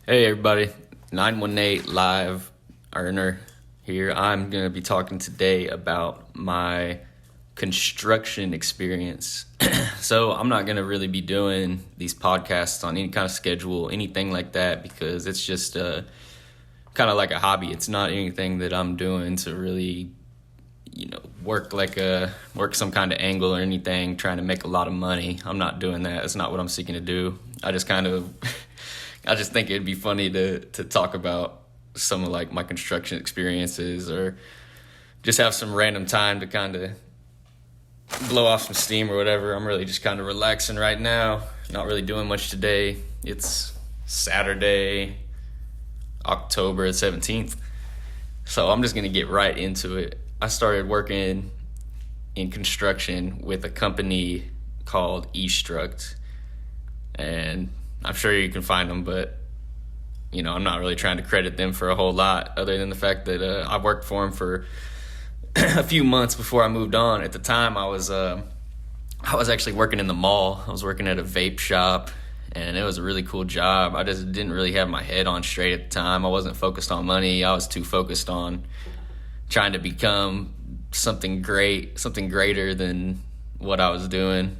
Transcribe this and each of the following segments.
Hey everybody, 918Live.Earner here. I'm going to be talking today about my construction experience. So I'm not going to really be doing these podcasts on any kind of schedule, anything like that, because it's just kind of like a hobby. It's not anything that I'm doing to really, work some kind of angle or anything, trying to make a lot of money. I'm not doing that. That's not what I'm seeking to do. I just think it'd be funny to talk about some of like my construction experiences, or just have some random time to kind of blow off some steam or whatever. I'm really just kind of relaxing right now, not really doing much today. It's Saturday, October 17th. So I'm just going to get right into it. I started working in construction with a company called eStruct, and I'm sure you can find them, but I'm not really trying to credit them for a whole lot, other than the fact that I worked for them for a few months before I moved on. At the time, I was actually working in the mall. I was working at a vape shop, and it was a really cool job. I just didn't really have my head on straight at the time. I wasn't focused on money. I was too focused on trying to become something greater than what I was doing,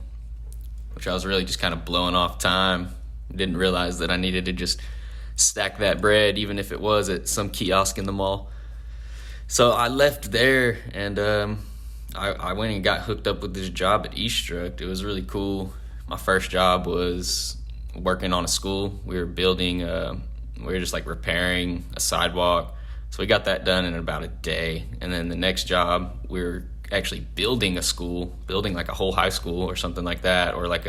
which I was really just kind of blowing off time. Didn't realize that I needed to just stack that bread, even if it was at some kiosk in the mall. So I left there, and I went and got hooked up with this job at eStruct. It was really cool. My first job was working on a school. We were just like repairing a sidewalk. So we got that done in about a day. And then the next job, we were actually building a school, building like a whole high school or something like that, or like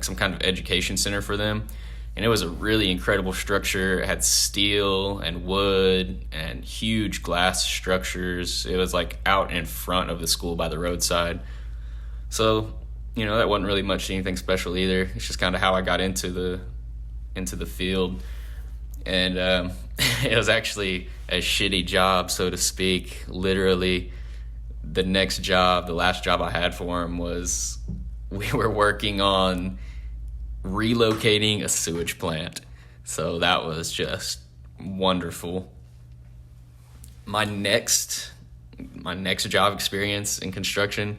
some kind of education center for them. And it was a really incredible structure. It had steel and wood and huge glass structures. It was like out in front of the school by the roadside. So, that wasn't really much anything special either. It's just kind of how I got into the field. And it was actually a shitty job, so to speak. Literally, the last job I had for him was, we were working on relocating a sewage plant. So that was just wonderful. My next job experience in construction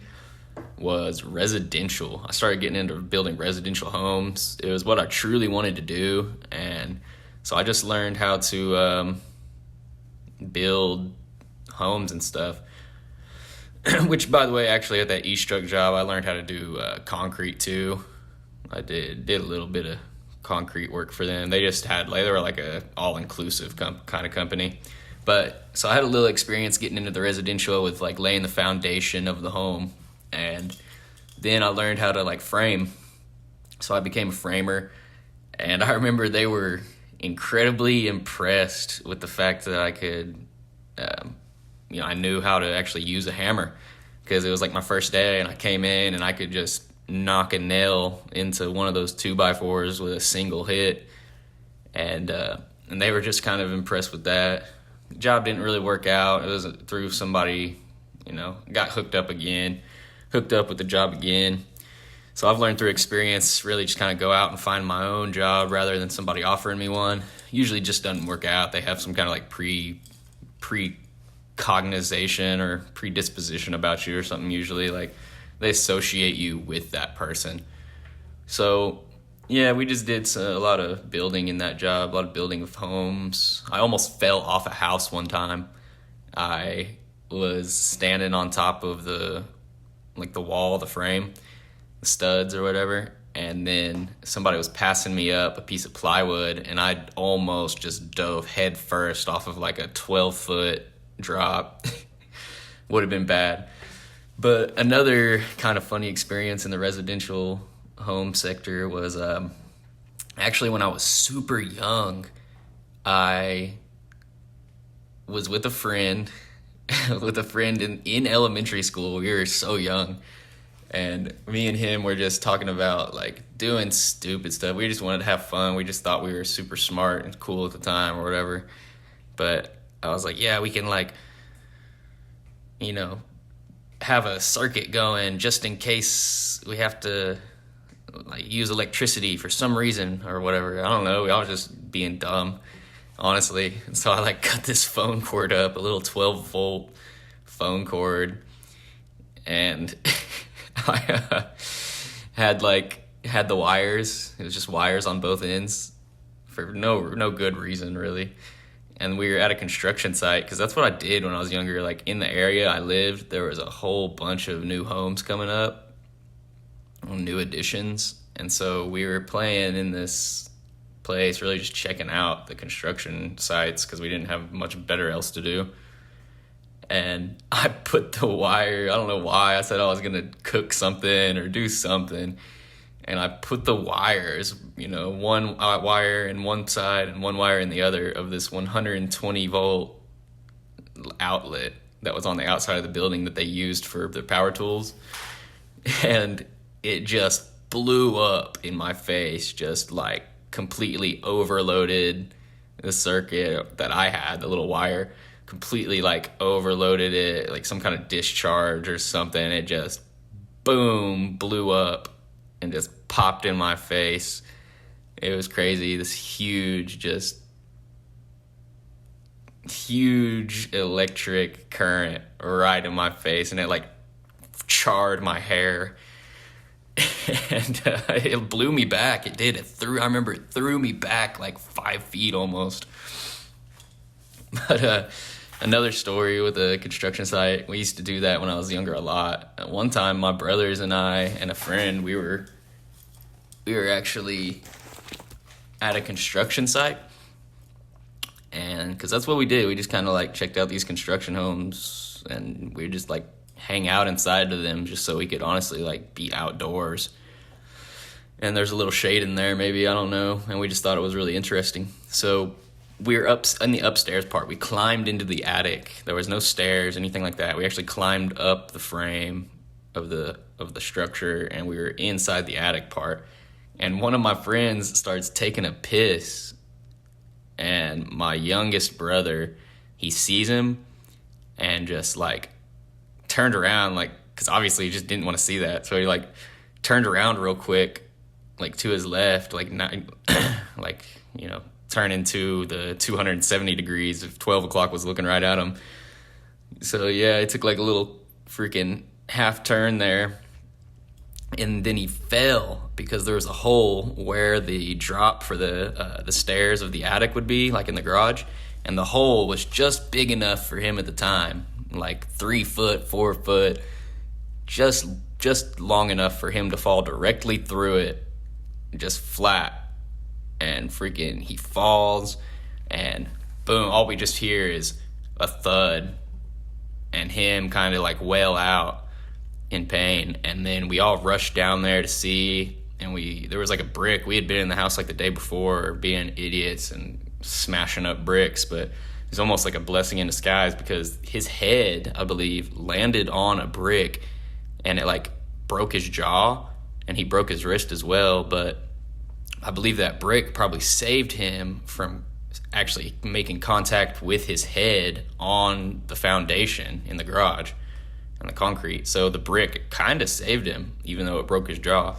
was residential. I started getting into building residential homes. It was what I truly wanted to do, and so I just learned how to build homes and stuff. Which, by the way, actually at that eStruct job, I learned how to do concrete too. I did a little bit of concrete work for them. They were like a all-inclusive kind of company. But so I had a little experience getting into the residential with like laying the foundation of the home. And then I learned how to like frame. So I became a framer. And I remember they were incredibly impressed with the fact that I could, I knew how to actually use a hammer, because it was like my first day and I came in and I could just knock a nail into one of those 2x4s with a single hit. And they were just kind of impressed with that. The job didn't really work out. It was through somebody, got hooked up with the job again. So I've learned through experience, really just kind of go out and find my own job rather than somebody offering me one. Usually just doesn't work out. They have some kind of like pre-cognization or predisposition about you or something. Usually like they associate you with that person. So yeah, we just did a lot of building in that job, a lot of building of homes. I almost fell off a house one time. I was standing on top of the wall, the frame, the studs or whatever, and then somebody was passing me up a piece of plywood, and I almost just dove head first off of like a 12-foot drop. Would have been bad. But another kind of funny experience in the residential home sector was actually when I was super young. I was with a friend in elementary school. We were so young, and me and him were just talking about like doing stupid stuff. We just wanted to have fun. We just thought we were super smart and cool at the time or whatever. But I was like, yeah, we can like, have a circuit going just in case we have to like use electricity for some reason or whatever. I don't know. We all just being dumb, honestly. And so I like cut this phone cord up, a little 12-volt phone cord, and I had the wires. It was just wires on both ends for no good reason really. And we were at a construction site because that's what I did when I was younger. Like in the area I lived, there was a whole bunch of new homes coming up, new additions, and so we were playing in this place, really just checking out the construction sites because we didn't have much better else to do. And I put the wire, I don't know why, I said I was gonna cook something or do something, and I put the wires, one wire in one side and one wire in the other of this 120 volt outlet that was on the outside of the building that they used for their power tools. And it just blew up in my face, just like completely overloaded the circuit that I had, the little wire, completely like overloaded it, like some kind of discharge or something. It just, boom, blew up and just popped in my face. It was crazy. This huge electric current right in my face, and it like charred my hair. And it blew me back. It did. I remember it threw me back like 5 feet almost. But another story with a construction site, we used to do that when I was younger a lot. At one time, my brothers and I and a friend, we were actually at a construction site. And because that's what we did. We just kind of like checked out these construction homes, and we just like hang out inside of them just so we could honestly like be outdoors. And there's a little shade in there, maybe, I don't know. And we just thought it was really interesting. So we were up in the upstairs part. We climbed into the attic. There was no stairs, anything like that. We actually climbed up the frame of the structure, and we were inside the attic part. And one of my friends starts taking a piss, and my youngest brother, he sees him and just like turned around, like, because obviously he just didn't want to see that. So he like turned around real quick, like to his left, like not like, turn into the 270 degrees if 12 o'clock was looking right at him. So yeah, it took like a little freaking half turn there. And then he fell because there was a hole where the drop for the stairs of the attic would be, like in the garage. And the hole was just big enough for him at the time, like 3 foot, 4 foot, just long enough for him to fall directly through it, just flat. And freaking he falls, and boom, all we just hear is a thud and him kind of like wail out in pain. And then we all rushed down there to see, and there was like a brick. We had been in the house like the day before being idiots and smashing up bricks, but it's almost like a blessing in disguise because his head, I believe, landed on a brick, and it like broke his jaw, and he broke his wrist as well. But I believe that brick probably saved him from actually making contact with his head on the foundation in the garage and the concrete. So the brick kind of saved him, even though it broke his jaw.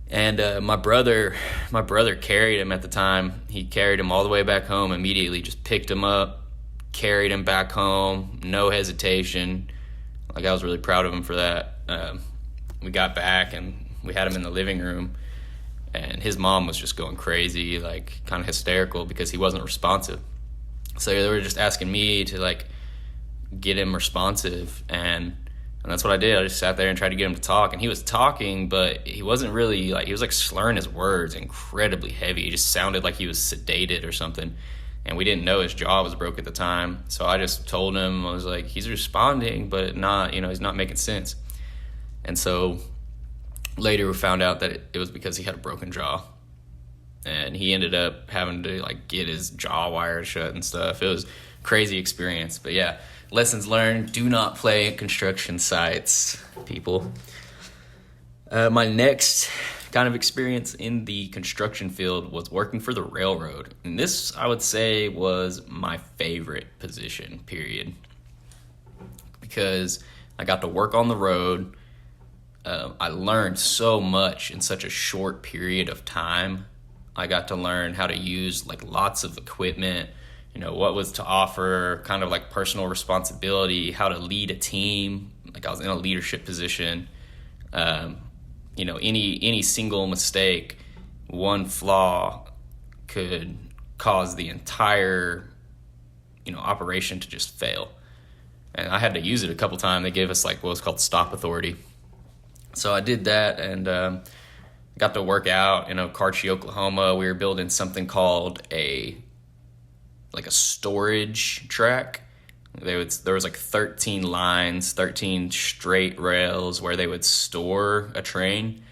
And my brother carried him at the time. He carried him all the way back home immediately, just picked him up, carried him back home, no hesitation. Like, I was really proud of him for that. We got back and we had him in the living room, and his mom was just going crazy, like kind of hysterical because he wasn't responsive. So they were just asking me to like get him responsive, and that's what I did. I just sat there and tried to get him to talk, and he was talking, but he wasn't really like, he was like slurring his words incredibly heavy. He just sounded like he was sedated or something, and we didn't know his jaw was broke at the time. So I just told him, I was like, he's responding, but not, he's not making sense. And so later we found out that it was because he had a broken jaw, and he ended up having to like get his jaw wired shut and stuff. It was a crazy experience. But yeah, lessons learned: do not play at construction sites, people. My next kind of experience in the construction field was working for the railroad, and this, I would say, was my favorite position, period, because I got to work on the road. I learned so much in such a short period of time. I got to learn how to use like lots of equipment, what was to offer, kind of like personal responsibility, how to lead a team. Like I was in a leadership position. Any single mistake, one flaw could cause the entire, operation to just fail. And I had to use it a couple times. They gave us like what was called stop authority. So I did that and got to work out in Karchi, Oklahoma. We were building something called a storage track. There was like 13 lines, 13 straight rails where they would store a train.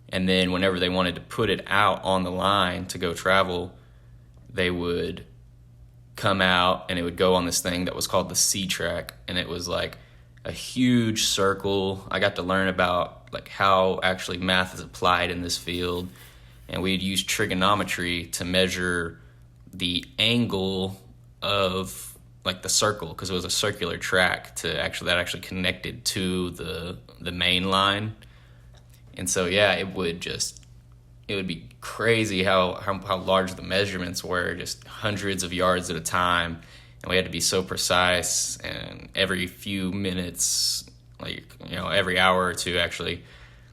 And then whenever they wanted to put it out on the line to go travel, they would come out and it would go on this thing that was called the C track. And it was like a huge circle. I got to learn about like how actually math is applied in this field. And we'd use trigonometry to measure the angle of like the circle, because it was a circular track that actually connected to the main line. And so it would be crazy how large the measurements were, just hundreds of yards at a time. And we had to be so precise, and every few minutes, every hour or two, actually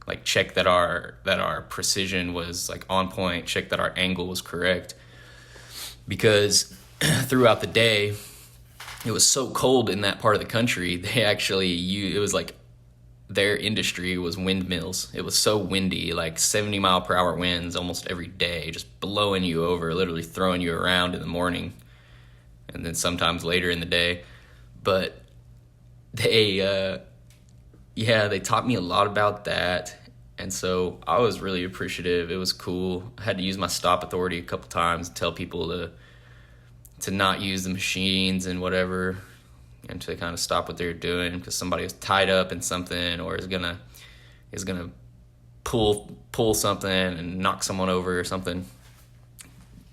like check that our precision was like on point, check that our angle was correct. Because throughout the day, it was so cold in that part of the country, it was like their industry was windmills. It was so windy, like 70 mile per hour winds almost every day, just blowing you over, literally throwing you around in the morning and then sometimes later in the day. But they taught me a lot about that. And so I was really appreciative. It was cool. I had to use my stop authority a couple times to tell people to not use the machines and whatever, and to kind of stop what they're doing because somebody is tied up in something or is gonna pull something and knock someone over or something.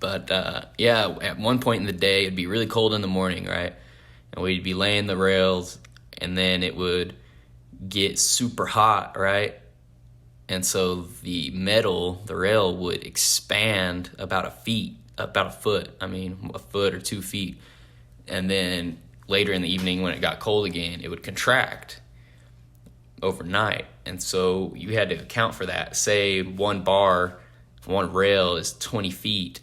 But at one point in the day, it'd be really cold in the morning, right? And we'd be laying the rails, and then it would get super hot, right? And so the rail would expand about a foot, a foot or 2 feet. And then later in the evening when it got cold again, it would contract overnight. And so you had to account for that. Say one rail is 20 feet,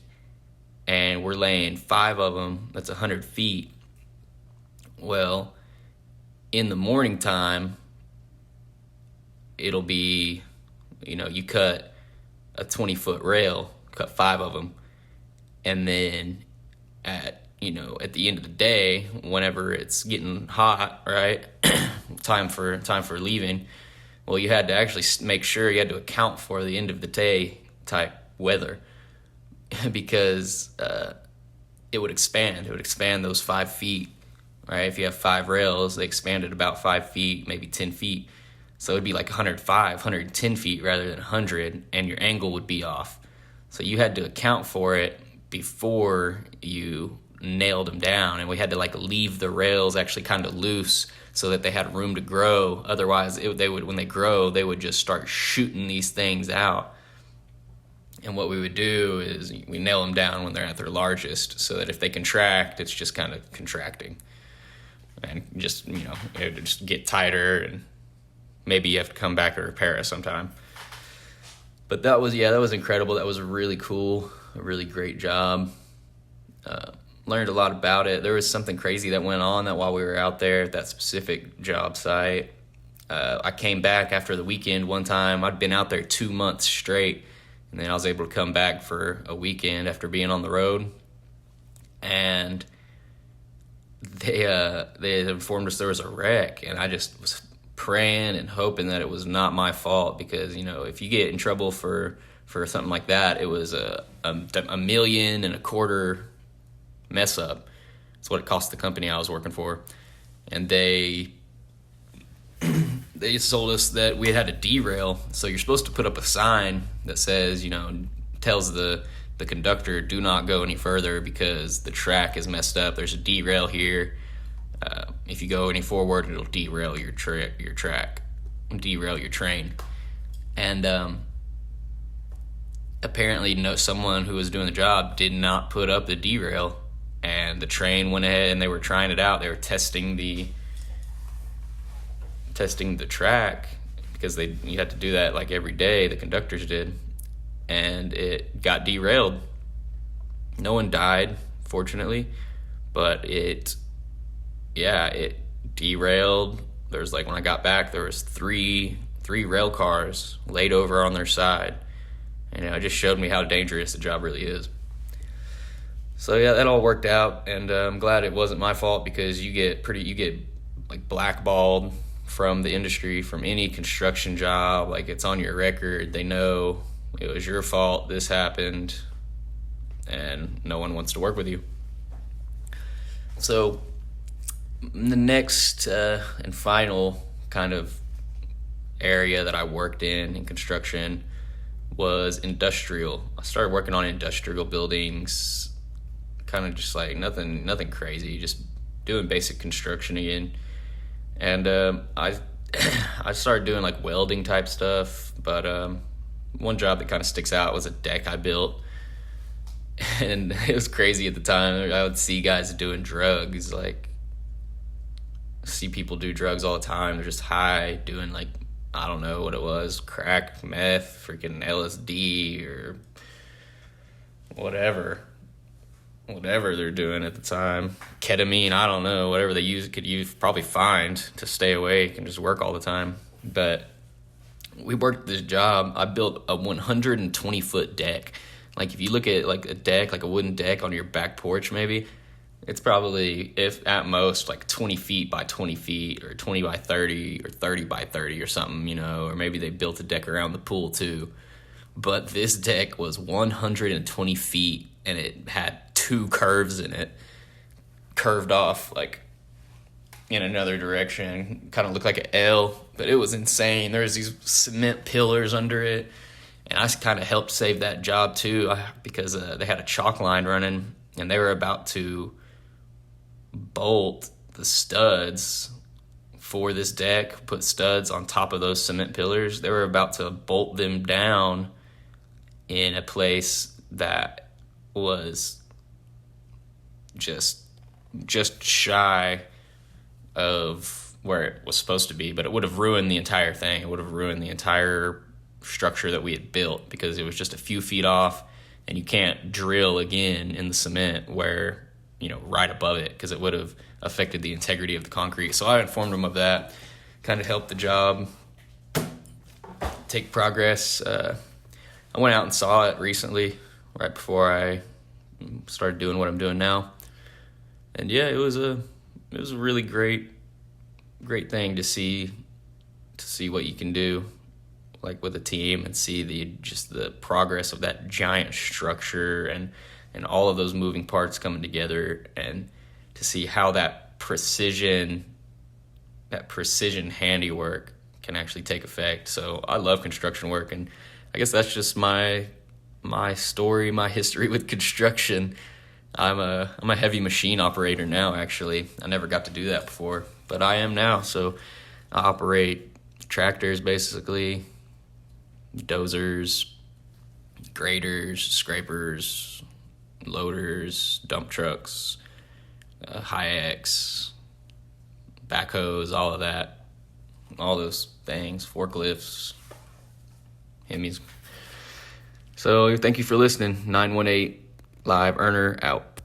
and we're laying 5 of them, that's 100 feet. Well, in the morning time, it'll be, you cut a 20-foot rail, cut 5 of them, and then at the end of the day, whenever it's getting hot, right, time for leaving, well, you had to actually make sure you had to account for the end of the day type weather because it would expand. It would expand those 5 feet, right? If you have 5 rails, they expanded about 5 feet, maybe 10 feet. So it'd be like 110 feet rather than 100, and your angle would be off. So you had to account for it before you nailed them down, and we had to like leave the rails actually kind of loose so that they had room to grow. Otherwise, when they grow, they would just start shooting these things out. And what we would do is we nail them down when they're at their largest, so that if they contract, it's just kind of contracting, and just it would just get tighter, and maybe you have to come back and repair it sometime. But that was incredible. That was really cool, a really great job. Learned a lot about it. There was something crazy that went on that while we were out there at that specific job site. I came back after the weekend one time. I'd been out there 2 months straight, and then I was able to come back for a weekend after being on the road. And they had informed us there was a wreck, and I just was praying and hoping that it was not my fault, because if you get in trouble for something like that, it was a $1.25 million mess up. That's what it cost the company I was working for. And they told us that we had to derail. So you're supposed to put up a sign that says, tells the conductor, do not go any further because the track is messed up. There's a derail here. If you go any forward, it'll derail your track, derail your train. And apparently someone who was doing the job did not put up the derail, and the train went ahead and they were trying it out. They were testing the track, because you had to do that like every day, the conductors did, and it got derailed. No one died, fortunately, but it derailed. There's like, when I got back, there was three rail cars laid over on their side, and it just showed me how dangerous the job really is. So yeah, that all worked out, and I'm glad it wasn't my fault, because you get like blackballed from the industry, from any construction job. Like, it's on your record. They know it was your fault, this happened, and no one wants to work with you. So the next and final kind of area that I worked in construction was industrial. I started working on industrial buildings, kind of just like nothing crazy, just doing basic construction again. And I started doing like welding type stuff, but one job that kind of sticks out was a deck I built. And it was crazy at the time. I would see guys doing drugs, like see people do drugs all the time. They're just high, doing like, I don't know what it was, crack, meth, freaking LSD, or whatever they're doing at the time. Ketamine, I don't know, whatever they could probably find to stay awake and just work all the time. But we worked this job. I built a 120-foot deck. Like, if you look at like a deck, like a wooden deck on your back porch, maybe, it's probably, if at most, like 20 feet by 20 feet, or 20 by 30, or 30 by 30 or something, or maybe they built a deck around the pool too. But this deck was 120 feet, and it had 2 curves in it, curved off like in another direction, kind of looked like an L, but it was insane. There was these cement pillars under it, and I kind of helped save that job too, because they had a chalk line running, and they were about to bolt the studs for this deck, put studs on top of those cement pillars. They were about to bolt them down in a place that was just shy of where it was supposed to be, but it would have ruined the entire thing. It would have ruined the entire structure that we had built, because it was just a few feet off, and you can't drill again in the cement where, right above it, because it would have affected the integrity of the concrete. So I informed them of that, kind of helped the job take progress. I went out and saw it recently, right before I started doing what I'm doing now. And yeah, it was a really great thing to see what you can do, like with a team, and see the progress of that giant structure, and all of those moving parts coming together, and to see how that precision handiwork can actually take effect. So I love construction work, and I guess that's just my story, my history with construction. I'm a heavy machine operator now, actually. I never got to do that before, but I am now. So I operate tractors, basically, dozers, graders, scrapers, loaders, dump trucks, Hi-X, backhoes, all of that, all those things, forklifts, Hemis. So thank you for listening. 918 Live Earner out.